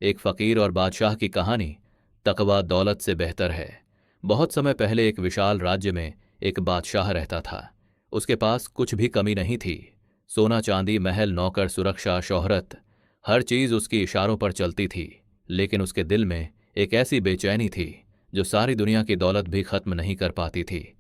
एक फकीर और बादशाह की कहानी। तकवा दौलत से बेहतर है। बहुत समय पहले एक विशाल राज्य में एक बादशाह रहता था। उसके पास कुछ भी कमी नहीं थी। सोना चांदी, महल, नौकर, सुरक्षा, शोहरत, हर चीज उसकी इशारों पर चलती थी। लेकिन उसके दिल में एक ऐसी बेचैनी थी जो सारी दुनिया की दौलत भी खत्म नहीं कर पाती थी।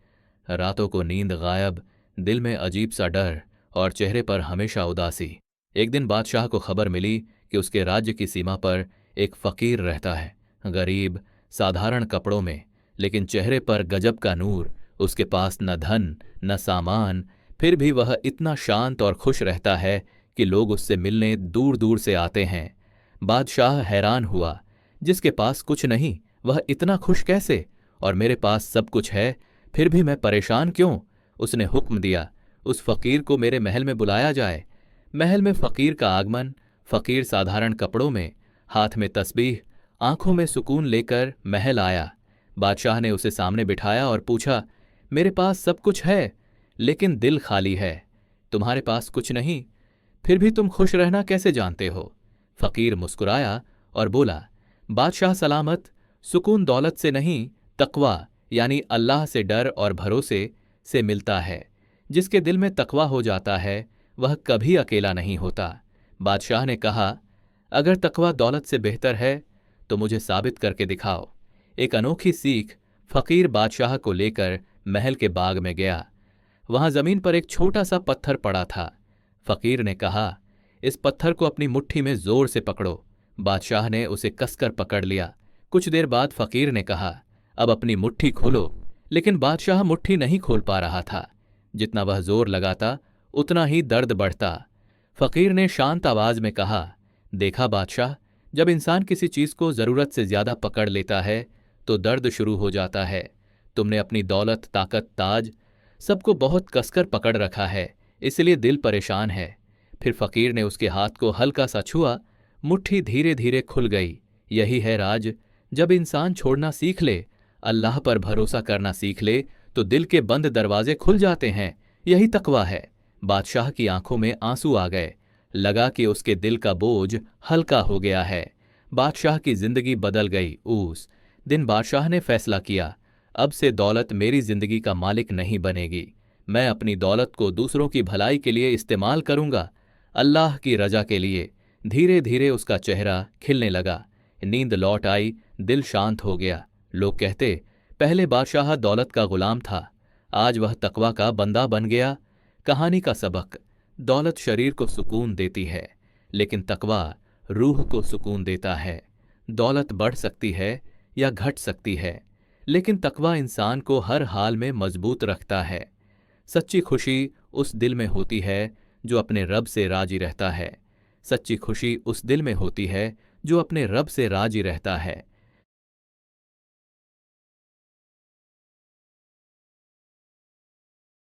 रातों को नींद गायब, दिल में अजीब सा डर और चेहरे पर हमेशा उदासी। एक दिन बादशाह को खबर मिली कि उसके राज्य की सीमा पर एक फकीर रहता है। गरीब, साधारण कपड़ों में, लेकिन चेहरे पर गजब का नूर। उसके पास न धन न सामान, फिर भी वह इतना शांत और खुश रहता है कि लोग उससे मिलने दूर दूर से आते हैं। बादशाह हैरान हुआ, जिसके पास कुछ नहीं वह इतना खुश कैसे? और मेरे पास सब कुछ है, फिर भी मैं परेशान क्यों? उसने हुक्म दिया, उस फकीर को मेरे महल में बुलाया जाए। महल में फकीर का आगमन। फकीर साधारण कपड़ों में, हाथ में तस्बीह, आंखों में सुकून लेकर महल आया। बादशाह ने उसे सामने बिठाया और पूछा, मेरे पास सब कुछ है, लेकिन दिल खाली है। तुम्हारे पास कुछ नहीं, फिर भी तुम खुश रहना कैसे जानते हो? फकीर मुस्कुराया और बोला, बादशाह सलामत, सुकून दौलत से नहीं, तकवा यानी अल्लाह से डर और भरोसे से मिलता है। जिसके दिल में तकवा हो जाता है वह कभी अकेला नहीं होता। बादशाह ने कहा, अगर तकवा दौलत से बेहतर है तो मुझे साबित करके दिखाओ। एक अनोखी सीख। फकीर बादशाह को लेकर महल के बाग में गया। वहां जमीन पर एक छोटा सा पत्थर पड़ा था। फकीर ने कहा, इस पत्थर को अपनी मुट्ठी में जोर से पकड़ो। बादशाह ने उसे कसकर पकड़ लिया। कुछ देर बाद फकीर ने कहा, अब अपनी मुट्ठी खोलो। लेकिन बादशाह मुट्ठी नहीं खोल पा रहा था। जितना वह जोर लगाता उतना ही दर्द बढ़ता। फकीर ने शांत आवाज में कहा, देखा बादशाह, जब इंसान किसी चीज को जरूरत से ज्यादा पकड़ लेता है तो दर्द शुरू हो जाता है। तुमने अपनी दौलत, ताकत, ताज सबको बहुत कसकर पकड़ रखा है, इसलिए दिल परेशान है। फिर फकीर ने उसके हाथ को हल्का सा छुआ। मुट्ठी धीरे धीरे खुल गई। यही है राज। जब इंसान छोड़ना सीख ले, अल्लाह पर भरोसा करना सीख ले, तो दिल के बंद दरवाजे खुल जाते हैं। यही तकवा है। बादशाह की आंखों में आंसू आ गए। लगा कि उसके दिल का बोझ हल्का हो गया है। बादशाह की जिंदगी बदल गई। उस दिन बादशाह ने फैसला किया, अब से दौलत मेरी जिंदगी का मालिक नहीं बनेगी। मैं अपनी दौलत को दूसरों की भलाई के लिए इस्तेमाल करूंगा, अल्लाह की रजा के लिए। धीरे धीरे उसका चेहरा खिलने लगा। नींद लौट आई, दिल शांत हो गया। लोग कहते, पहले बादशाह दौलत का गुलाम था, आज वह तकवा का बंदा बन गया। कहानी का सबक, दौलत शरीर को सुकून देती है, लेकिन तकवा रूह को सुकून देता है। दौलत बढ़ सकती है या घट सकती है, लेकिन तकवा इंसान को हर हाल में मजबूत रखता है। सच्ची खुशी उस दिल में होती है जो अपने रब से राजी रहता है। सच्ची खुशी उस दिल में होती है जो अपने रब से राजी रहता है।